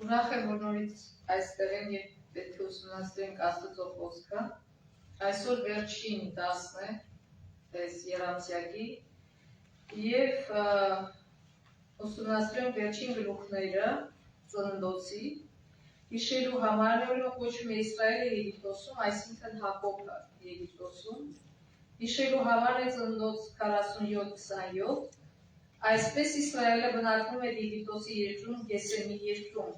Ուրախ եմ, որ նորից այստեղ են եւ պետք է ուսումնասիրենք Աստծո խոսքը։ Այսօր վերջին դասն է այս երամսյակի եւ ուսումնասիրենք վերջին գլուխները ծննդոցի հիշելու համար ուրեմն կոչվում է Իսրայելը Եգիպտոսում, այսինքն Հակոբը Եգիպտոսում։ Հիշելու համար է ծննդոց 47-27 Այսպես Իսրայելը բնակվում էր Եգիպտոսի երկրում Գեսեմի երկրում։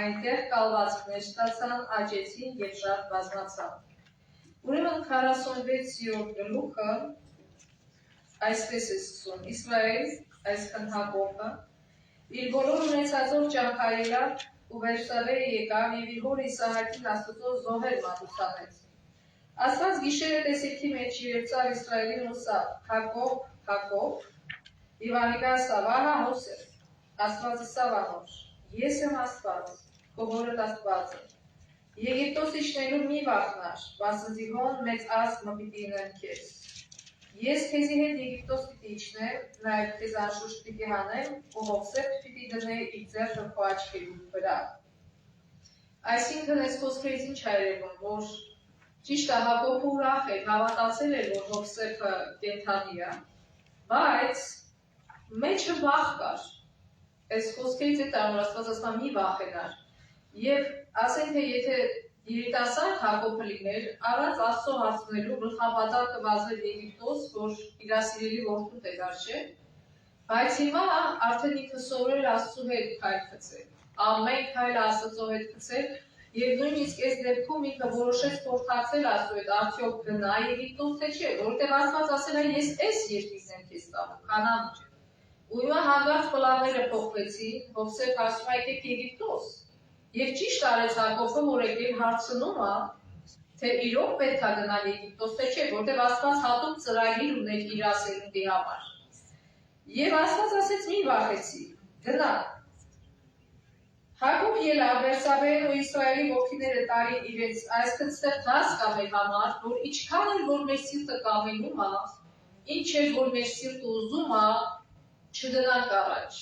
Այնտեղ կալվածքներ ստացան, աճեցին եւ շատ բազմացան։ Ուրեմն 46-րդ գլուխը այսպես է սկսում. Իսրայել, այսքան Հակոբը, իր բոլոր ունեցածով ճամփայելավ ու Բերսաբեի եկավ եւ իր հոր Իսահակին Աստծո զոհեր մատուցանեց։ Աստված գիշերը տեսիքի մեջ երեցավ Իսրայելին ու ասավ. Հակոբ, Հակոբ, Եվ անիկա ասավ, ահա Հոսեֆ, Աստվածը ասավ անոր, ես եմ Աստված, քո հորդ Աստվածը։ Եգիպտոս իջնելու մի վախնար, վասնզի հոն մեծ ազգ պիտի ինեմ քեզ։ Ես քեզի հետ Եգիպտոս պիտի իջնեմ, նաև քեզ անշուշտ պիտի հանեմ, ու Հովսեփ պիտի դնե իր ձեռքը քո աչքերի վրա։ Այսինքն այս խոսքերից ինչ հայրեվում, որ ճիշտ է Հակոբը ուրախ էր, հավատացել էր, որ Հովսեփը կենդանի է, բայց մեջը վախ կար, այս խոսքերից է տանում, Աստված ասում մի վախենար, և ասենք թե եթե երիտասարդ Հակոբը լիներ, առանց Աստծո հարցնելու գլխապատառը վազել Եգիպտոս, որ իր սիրելի որդուն տեղար չէ, բայց հիմա արդեն ինքը սովորել Աստծո հետ քայլ գցել, ամեն քայլը Աստծո հետ գցել, և նույնիսկ այս դեպքում ինքը որոշեց փորձել Աստծո հետ, արդյոք գնա Եգիպտոս թե չէ, որովհետև Աստված ասել է ես այս երկիրն եմ քեզ տալու, Քանան չէ։ Ու հիմա հանկարծ պլանները փոխվեցին, Հովսեփ ասում է եկեք Եգիպտոս։ Եվ ճիշտ արեց Հակոբը, որ եկել հարցնում է, թե իրոք պետք է գնալ Եգիպտոս, թե չէ, որտեղ Աստված հատուկ ծրագիր ուներ իր ասելունդի համար։ Եվ Աստված ասեց մի վախեցի, գնա։ Հակոբ ելավ Բերսաբեին ու Իսրայելի որդիները տարին իրենց, այսքան ստեղ դաս կա մեր համար, որ ինչքան էլ որ մեր սիրտը կամենում է, ինչ էլ որ մեր սիրտը ուզում է, չգնանք առաջ,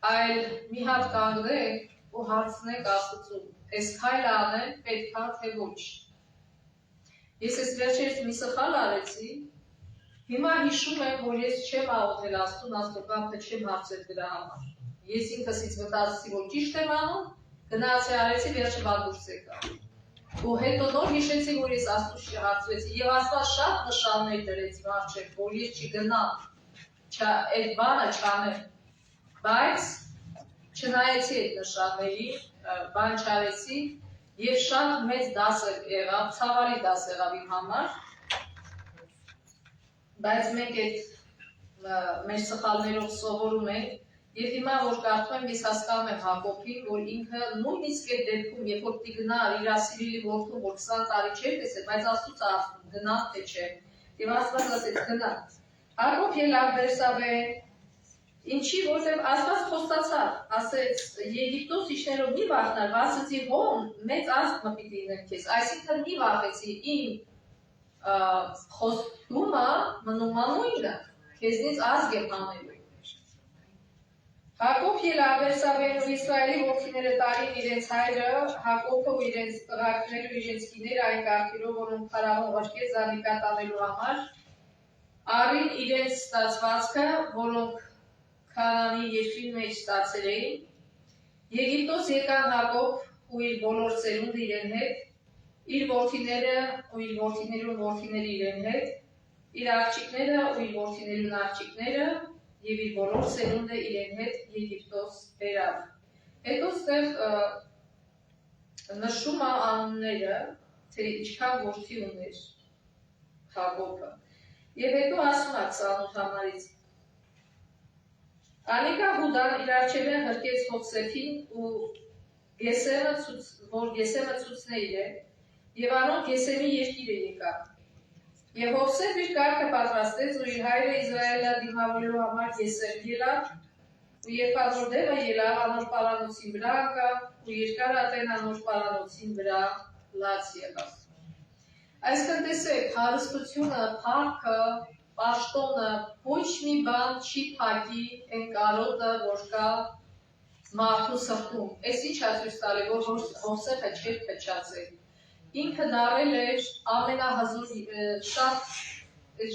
այլ մի հատ կանգնենք ու հարցնենք Աստծուն, այս քայլը անեմ պետք է թե ոչ։ Ես այս վերջերս մի սխալ արեցի, հիմա հիշում եմ, որ ես չեմ աղոթել Աստծուն, Աստծո կամքը չեմ հարցրել դրա համար։ Ես ինքսից մտածեցի, որ ճիշտ եմ անում, գնացի արեցի, վերջը բադուրս եկա։ Ու հետո նոր հիշեցի, որ ես Աստծուց հարցրեցի, եւ Աստված շատ նշաններ դրեց իմ առջև, որ ես չգնամ, այդ բանը չանեմ, բայց չնայեցի այդ նշանների, բան չարեցի եւ շատ մեծ դաս եղավ, ցավալի դաս եղավ իմ համար, բայց մենք այդ մեր սխալներով սովորում ենք եւ հիմա որ կարդում եմ, ես հասկանում եմ Հակոբին, որ ինքը նույնիսկ այդ դեպքում, երբ որ պիտի գնա իր սիրելի որդուն, որ 20 տարի չէր տեսել, բայց Աստծուց ասում գնա թե չէ, եւ Աստված ասեց գնա։ Հակոբ ելավ Բերսաբեին, ինչի որտեղ Աստված խոստացավ, ասեց Եգիպտոս իջնելով մի վախնար, վասնզի հոն մեծ ազգ պիտի ինեմ քեզ, այսինքն մի վախեցի, իմ խոստումը մնում է նույնը, քեզնից ազգ եմ անելու։ Հակոբ ելավ Բերսաբեին ու Իսրայելի որդիները տարին իրենց հայրը, Հակոբը ու իրենց տղաներն ու իրենց կիները այն կարգերով, որոնք Փարավոն ղրկեց զանիկա տանելու համար, առին իրենց ստացվածքը, որոնք Քանանի երկրի մեջ ստացել էին, Եգիպտոս եկան Հակոբ ու իր բոլոր ծերունդը իրեն հետ, իր որդիները ու իր որդիներուն որդիները իրեն հետ, իր աղջիկները ու իր որդիներուն աղջիկները եւ իր բոլոր ծերունդը իրեն հետ Եգիպտոս բերավ։ Հետո ստեղ նշում է անունները, թե ինչքան որդի ուներ Հակոբը։ Եվ հետո ասում է 28 համարից. Անիկա Հուդան իր արջևեն հրկեց Հովսեփին ու որ Գեսեմը ցուցներ է, եւ անոնք Գեսեմի երկիրը եկան։ Եվ Հովսեփ իր կարգը պատրաստեց ու իր հայրը Իսրայելը դիմավորելու համար Գեսեմ ելավ, ու երբ անոր դեմը ելավ անոր պարանոցին վրա անկավ, ու երկար ատեն անոր պարանոցին վրա լաց եղավ։ Այսքան տեսեք, հարստությունը, փառքը, պաշտոնը ոչ մի բան չի փակի այն կարոտը, որ կա մարդու սրտում, այս ինչ է ցույց տալի, որ Հովսեփը չէր փչացել։ Ինքը դարել էր ամենահզոր շատ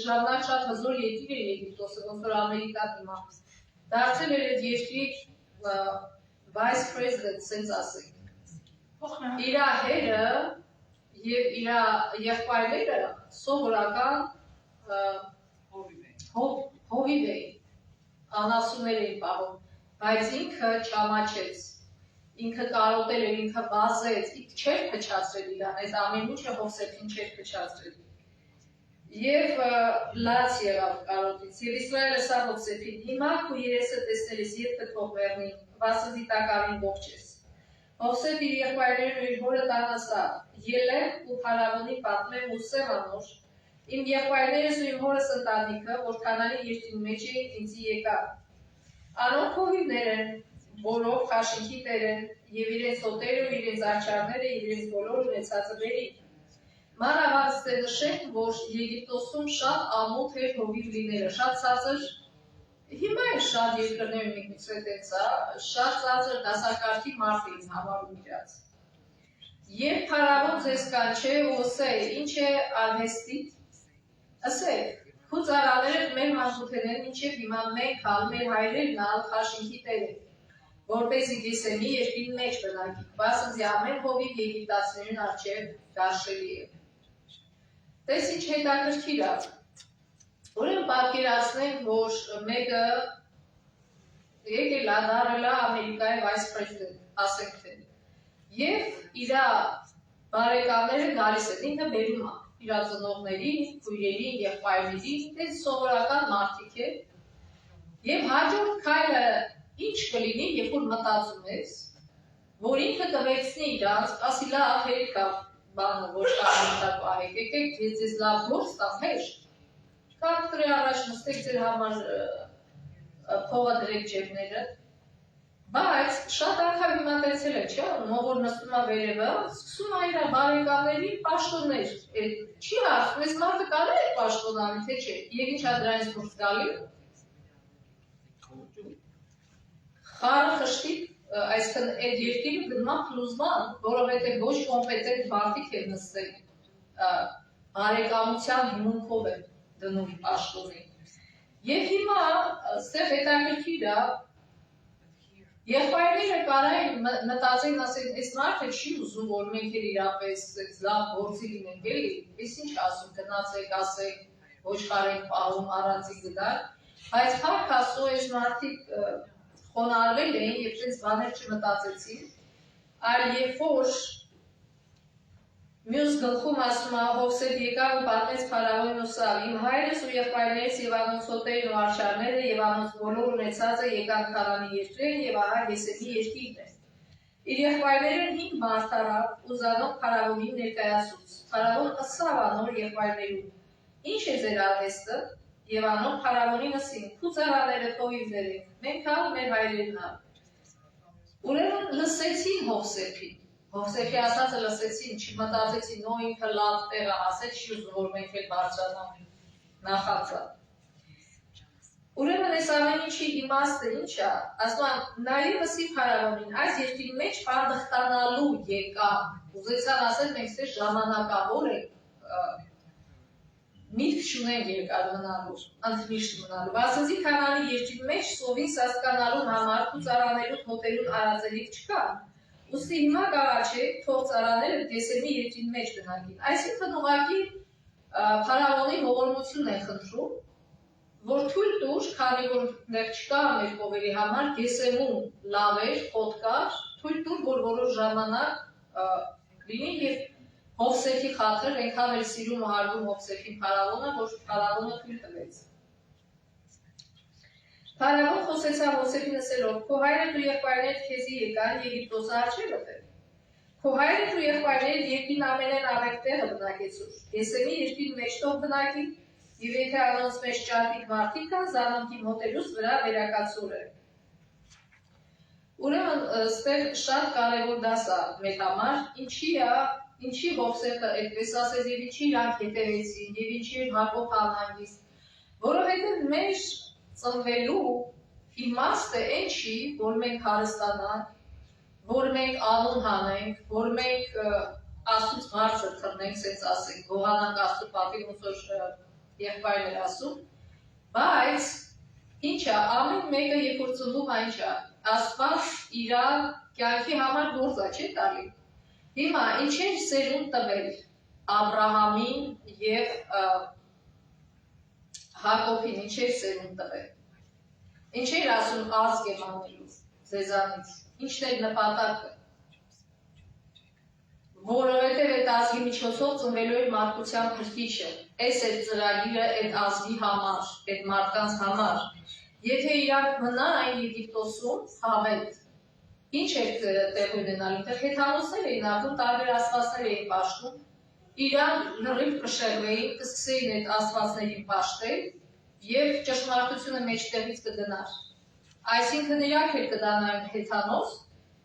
ժամանակ շատ հզոր երկիր էր Եգիպտոսը, ոնց որ Ամերիկան հիմա։ Դարձել էր այդ երկրի vice president, sense ասենք։ Իր հերը եւ իր եղբայրները սովորական հովիվ էին, անասուններ էին պահում, բայց ինքը չամաչեց, ինքը կարոտել էր, ինքը վազեց, ինքը չէր փչացրել իրան, այդ ամեն ինչը Հովսեփին չէր փչացրել։ Եվ լաց եղավ կարոտից, եւ Իսրայելը սա Հովսեփին, հիմա քո երեսը տեսնելիս ետ կթող վերնի, վասնզի տակարին ողջ ես։ Հովսեփ իր եղբայրներն ու իր հորը տանասա, ելեմ ու փարավոնի պատմեմ ու սեմ անոր, իմ եղբայրներս ու իմ հորս ընտանիքը, որ Քանանի երկրի մեջ էին ինձի եկա։ Անոնք հովիվներ են, որով խաշինքի տեր են, եւ իրենց հոտերը ու իրենց աչարները իրենց բոլոր ունեցածը բերի։ Մանավանդ նշենք, որ Եգիպտոսում շատ ամոթ էր հովիվ լինելը, շատ ցածր, հիմա է շատ երկրներում ինքնիցրետ էցա, շատ ցածր դասակարգի մարդ էին համարում իրաց։ Եվ փարավոն ձեզ կանչե ու ասե, ինչ է արհեստիտ, ասեք, քո ծառաները մեր մանկութենեն մինչև հիմա մենք ալ մեր հայրերն ալ խաշինքի տեր են, որպեսզի Գեսեմի երկրի մեջ բնակի, վասնզի ամեն հովիվ եգիպտացիներին առջև դաշելի է։ Տես ինչ հետաքրքիր է։ Ուրեմն պատկերացնենք, որ մեկը եկել է դարել է Ամերիկայի vice president, ասենք թե, եւ իր բարեկամները գալիս են, ինքը բերում է իր ծնողներին, քույրերին, եղբայրներին, դες սովորական մարդիկ է, եւ հաջորդ քայլը ինչ կլինի, երբ որ մտածում ես, որ ինքը կվերցնի իրանց, ասի լավ, հերիք բանը, որ շարունակակ արեք, եկեք, ես ձեզ լավ գործ տամ, հեշտ, կապ տրի առաջ նստեք ձեր համար փողը դրեք ջեբները, բայց շատ անգամ իմացել է, չէ՞, որ նստում է վերևը, սկսում է իր բարեկամների պաշտոններ, չի հարցնում, այս մարդը կարելի է պաշտոն անի, թե չէ, եւ ինչ է դրանից դուրս գալի։ Խարը խշտի, այսինքն այդ երկիրը գնում է փլուզման, որովհետեւ ոչ կոմպետենտ մարդիկ են նստել, բարեկամության հիմունքով են դնում պաշտոնին։ Եվ հիմա ստեղ հետաքրքիր է, եղբայրները կարային մտածեն, ասեն, այս մարդը չի ուզում, որ մենք էլ իրապես լավ գործի լինենք, էլի, ես ինչ ասում, գնացեք, ասեք, ոչխարենք պահում, առանցի գնալ, բայց փառք Աստծո այս մարդիկ խոնարհվել էին եւ դες բաներ չմտածեցին, այլ երբ որ մյուս գլխում ասում է Հովսեփ եկավ ու պատմեց փարավոնին ու սավ, իմ հայրս ու եղբայրներս եւ անոնց հոտերն ու արչարները եւ անոնց բոլոր ունեցածը եկան Քանանի երկրին եւ ահա Գեսեմի երկիրն է։ Իր եղբայրները 5 մարդ արավ ու զանոթ փարավոնին ներկայացուց։ Փարավոն ասավ անոր եղբայրներուն. Ինչ է ձեր արհեստը։ Եվ անոր փարավոնին ասին. Քու ծառաները հովիվներ են, մենք ալ մեր հայրերն ալ։ Ուրեմն լսեցին Հովսեփին։ Հովսեփի ասածը լսեցին, չմտածեցին, նո ինքը լավ տեղ է, ասեց չի ուզում, որ մենք էլ բարձրանանք նախածա։ Ուրեմն այս ամեն ինչի իմաստը ինչ է, ասում եմ, նաև ասի փարավոնին, այս երկրի մեջ հանդղտանալու եկա, ուզեցան ասել, մենք ստեղ ժամանակավոր ենք, միտք չունենք երկար մնալու, ընդմիշտ մնալու, վասնզի Քանանի երկրի մեջ սովին սասկանալուն համար ու ծառաներու հոտերուն արածելիք չկա։ Ուստի հիմա կարաչե թող ծառաները Գեսեմի երկրի մեջ բնակին։ Այսինքն ուղղակի փարավոնի ողորմություն են խնդրում, որ թույլ տուր, քանի որ դեռ չկա մեր կողերի համար Գեսեմում լավ էր, խոտ կար, թույլ տուր, որ որոշ ժամանակ լինի եւ Հովսեփի խաթր, այնքան էլ սիրում ու հարգում Հովսեփին փարավոնը, որ փարավոնը թույլ տվեց։ Փարավոն խոսեցավ Հովսեփին ասելով. Քո հայրդ ու եղբայրներդ քեզի եկան Եգիպտոս արջևը դեր։ Քո հայրդ ու եղբայրներդ երկին ամենեն աղեկ տեղը բնակեցուր։ Գեսեմի երկին մեջ թող բնակի, եւ եթե անոնց մեջ ճարպիկ մարդիկ կան, զանոնքի մոտերուս վրա վերակացուր է։ Ուրեմն ստեղ շատ կարևոր դաս է մեր համար, ինչի Հովսեփը այդպես ասեց եւ ինչի իրանք հետևեցին եւ ինչի Հակոբ անհանգիստ, որովհետեւ մեր ծնվելու իմաստը այն չի, որ մենք հարստանանք, որ մենք անուն հանենք, որ մենք Աստծուց բարձր թռնենք, ասենց ասենք, գողանանք Աստծու պատիվ, ոնց որ եղբայրն էր ասում, բայց ինչ է, ամեն մեկը երբ որ ծնվում է, ինչ է, Աստված իր կյանքի համար գործ է, չէ՞ տալի։ Հիմա ինչեր սերունդ տվել Աբրահամին եւ Հակոբին, ինչեր սերունդ տվել։ Ինչեր ասում ազգ եմ անելու ձեզանից, ինչն է նպատակը։ Որովհետև այդ ազգի միջոցով ծնվելու էր մարդկության փրկիչը, այս էր ծրագիրը այդ ազգի համար, այդ մարդկանց համար։ Եթե իրանք մնային Եգիպտոսում, հավետ, ինչ էր տեղ ունենալ, ինտեղ հեթանոսներ էին ապրում, տարբեր աստվածներ էին պաշտում, իրանք լրիվ կշեղվեին, կսկսեին այդ աստվածներին պաշտել և ճշմարտությունը մեջտեղից կդնար։ Այսինքն իրանք էր կդանային հեթանոս,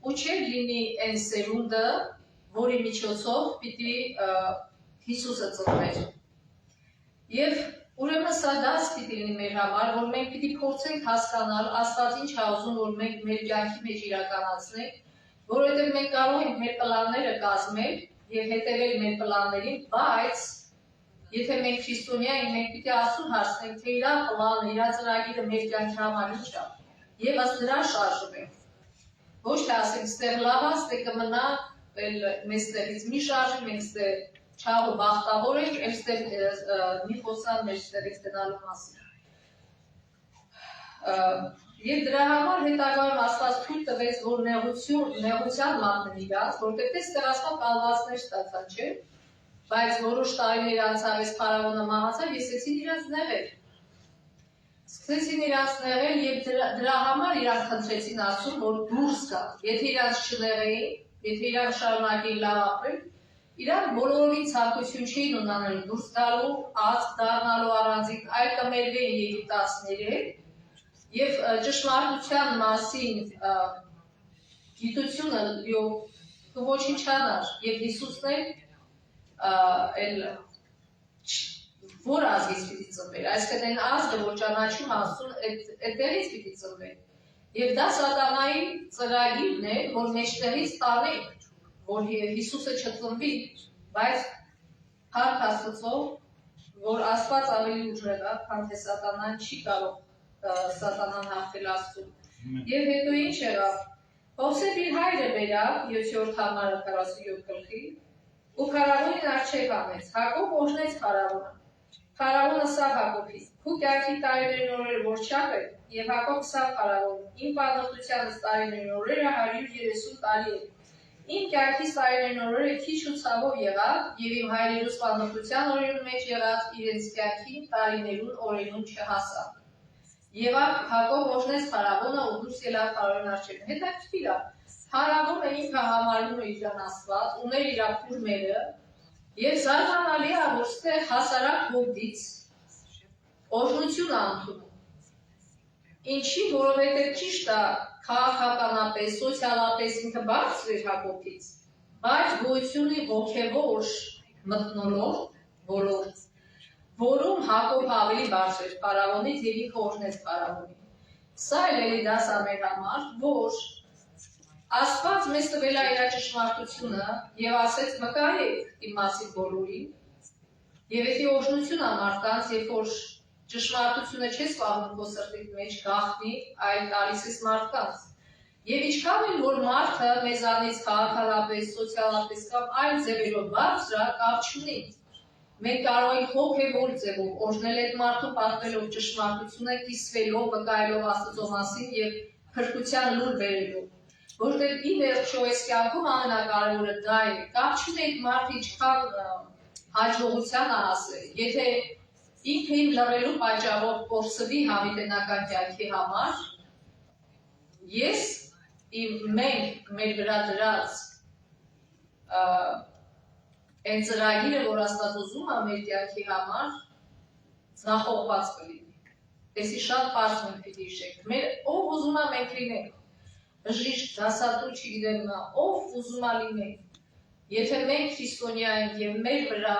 ու չէր լինի այն սերունդը, որի միջոցով պիտի Հիսուսը ծնվեր։ Եվ ուրեմն սա դաս պիտի լինի մեր համար, որ մենք պիտի փորձենք հասկանալ Աստված ինչ է ուզում, որ մենք մեր կյանքի մեջ իրականացնենք, որովհետև մենք կարող ենք մեր պլանները կազմել եւ հետևել մեր պլաններին, բայց եթե մենք քրիստոնյա ենք, մենք պիտի Աստծուն հարցնենք, թե իր պլանը, իր ծրագիրը մեր կյանքի համար ինչ է, եւ ըստ դրա շարժվենք։ Ոչ թե ասենք, ստեղ լավ է, ստեղ կմնա, մեզ ստեղից մի շարժի, մենք ստեղ չաղ ու բախտավոր ենք, էլ ստեղ մի խոսան մեր ստեղից գնալու մասին։ Եվ դրա համար հետագայում Աստված թույլ տվեց, որ նեղության մատնեն իրանց, որտեղ ստեղ ասում կալվածներ ստացան, չէ՞, բայց որոշ տարիներ անցավ այս փարավոնը մահացավ, եսեցին իրանց նեղել։ Սկսեցին իրանց նեղել եւ դրա համար իրանք խնդրեցին Աստծուն, որ դուրս գա։ Եթե իրանց չնեղեին, եթե իրանք շարունակեին լավ ապրել, իրանք բոլորովին ցանկություն չէին ունենալու դուրս գալու, ազգ դառնալու առանձին, այլ կմերվեին եգիպտացիների հետ եւ ճշմարտության մասին գիտությունը ոչնչանար եւ Հիսուսն էլ որ ազգից պիտի ծնվեր, այսինքն այն ազգը, որ ճանաչում Աստծուն, այդտեղից պիտի ծնվեր։ Եվ դա սատանայի ծրագիրն է, որ մեջտեղից տանենք, որ Հիսուսը չծնվի, բայց փառք Աստծո, որ Աստված ավելի ուժեղ է, քան թե սատանան չի կարող սատանան հաղթել Աստծուն։ Եվ հետո ինչ եղավ։ Հովսեփ իր հայրը բերավ 7-րդ համարը 47 գլխի ու փարավոնին առջև անեց։ Հակոբ օրհնեց փարավոնը։ Փարավոնը սավ Հակոբին, քու կյանքի տարիներն օրերը որ չափ է, եւ Հակոբ սավ փարավոնը, իմ պատմությունս տարիներն օրերը 130 տարի է։ Իմ կյանքիս տարիներն օրերը քիչ ու ցավով եղավ, եւ իմ հայրերուս պատմության օրերուն մեջ եղած իրենց կյանքի տարիներուն օրերուն չհասավ։ Եվ Հակոբ օրհնեց փարավոնը ու դուրս ելավ փարավոնի առջև։ Հետաքրքիր է, փարավոնը ինքը համարում է իր Աստված, ուներ իր փուրմերը, եւ զարմանալի է, որ ստեղ հասարակ հոգդից օրհնություն ընդունում։ Ինչի, որովհետեւ ճիշտ է, քաղաքականապես, սոցիալապես ինքը բարձր էր Հակոբից, բայց գոյություն ունի ոգևոր մթնոլորտ ոլորտ, որում Հակոբը ավելի բարձր էր փարավոնից եւ ինքը օրհնեց փարավոնին։ Սա էլի դաս է մեր համար, որ Աստված մեզ տվել է իր ճշմարտությունը եւ ասեց մկայեք իմ մասին բոլորին։ Եվ եթե օրհնություն է մարդկանց, երբ որ ճշմարտությունը չես պահում քո սրտի մեջ գաղտնի, այլ տալիս ես մարդկանց։ Եվ ինչքան էլ որ մարդը մեզանից քաղաքականապես, սոցիալապես կամ այլ ձևերով բարձր է, կապ չունի։ Մենք կարող ենք հոգևոր ձևով օրհնել այդ մարդուն, պատմելով ճշմարտությունը, կիսվելով, վկայելով Աստծո մասին եւ փրկության լուր բերելով։ Որտեղ ի վերջո այս կյանքում ամենակարևորը դա է, կապ չունի այդ մարդը ինչքան հաջողության ասել, եթե ինքը իմ լռելու պատճառով կորսվի հավիտենական կյանքի համար, ես մենք մեր վրա դրած այն ծրագիրը, որ Աստված ուզում է մեր կյանքի համար, ձախողված կլինի։ Այսի շատ պարզ մենք պիտի հիշենք, ով ուզում է մենք լինենք, բժիշկ, դասատու, չգիտեմ նա, ով ուզում է լինենք, եթե մենք քրիստոնյա ենք եւ մեր վրա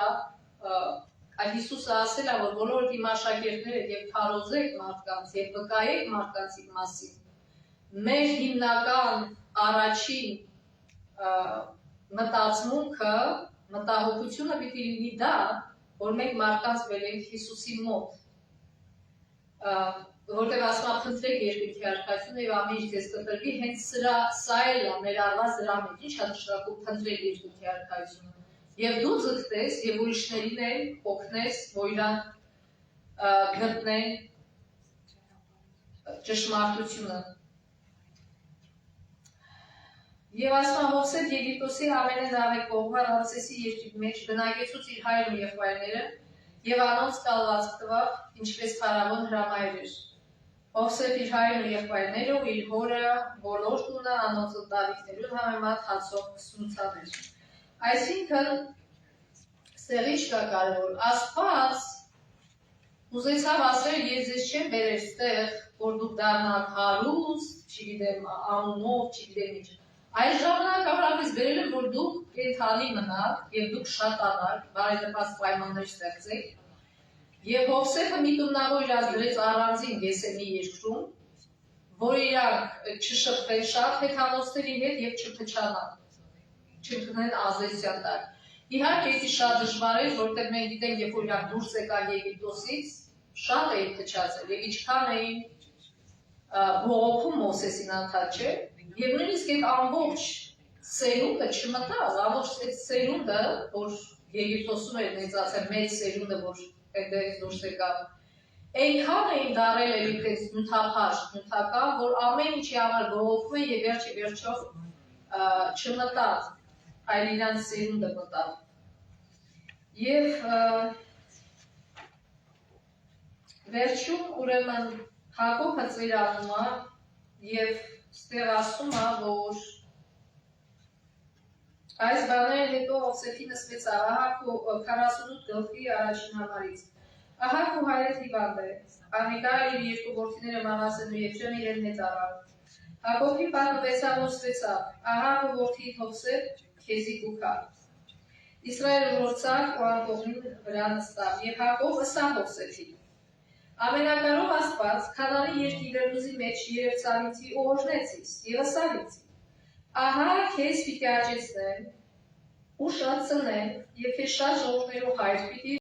Այդ Հիսուսը ասել է, որ բոլոր իմ աշակերտները եւ քարոզեք մարդկանց եւ վկայեք մարդկանց մասին։ Մեր հիմնական առաջին մտածմունքը, մտահոգությունը պիտի լինի դա, որ մենք մարդկանց բերենք Հիսուսի մոտ։ Որտեղ ասում է փնտրեք երկրի արդարությունը եւ ամեն ինչ ձեզ կտրվի, հենց սա էլ է մեր արված դրա մեջ, ինչ հաշտարկում փնտրեք երկրի արդարությունը։ Եվ դու ձգտես եւ ուրիշներին էլ օգնես, որ իրանք գտնեն ճշմարտությունը։ Եվ ասում է Հովսեփ Եգիպտոսի ամենանավե կողմը Ռամսեսի երկրի մեջ բնակեցուց իր հայրն ու եղբայրները եւ անոնց կալվածք տվավ, ինչպես փարավոն հրամայել էր։ Հովսեփ իր հայրն ու եղբայրները ու իր հորը բոլոր տունը անոնց ընտանիքներուն համեմատ հացով կսնուցան էր։ Այսինքն սեղի չկա կարևոր, Աստված ուզեցավ ասել, ես ձեզ չեմ բերել ստեղ, որ դուք դառնաք հարուստ, չգիտեմ, անունով, չգիտեմ ինչ։ Այս ժամանակավորապես բերել եմ, որ դուք կենդանի մնաք եւ դուք շատանաք, բարենպաստ պայմաններ ստեղծեք։ Եվ Հովսեփը միտումնավոր իրաց դրեց առանձին Գեսեմի երկրում, որ իրանք չշփվեն շատ հեթանոսների հետ եւ չփչանան, չընկնեն ազդեցության տակ։ Իհարկե, դա շատ դժվար է, որտեղ մենք գիտենք, երբ որ իրանք դուրս եկան Եգիպտոսից, շատ էին փչացել եւ ինչքան էին բողոքում Մովսեսին անդադ չէ, եւ նույնիսկ այդ ամբողջ սերունդը չմտավ, ամբողջ սերունդը, որ Եգիպտոսում էր մեծացել, մեծ սերունդը, որ այդտեղից դուրս եկավ, այնքան էին դարել այդպես նյութական, որ ամեն ինչի համար բողոքում են եւ վերջի վերջով չմտավ, այլ իրանց սերունդը մտավ։ Եվ վերջում ուրեմն Հակոբը ծերանում է եւ ստեղ ասում է, որ այս բաները հետո Հովսեփի նստեց Ահակու 48 գլխի առաջին համարից։ Ահակու հայրը հիվանդ է, Անիկա իր երկու որդիները Մանասեն ու Եփրոն իրեն հետ առավ։ Հակոբի բանը վեցավ, Ահակու որդի Հովսեփ քեզի կուքա։ Իսրայելը ուրոցավ ու անկողին վրա նստավ, եւ Հակոբը սա Հովսեփին։ Ամենակարող Աստված Քանանի երկիրը լուզի մեջ Երևցանիցի օրհնեցիս եւ ասալից. Ահա քեզ պիտի աճեցնեմ ու շատ ծնեմ եւ քեզ շատ ժողովներու հայր պիտի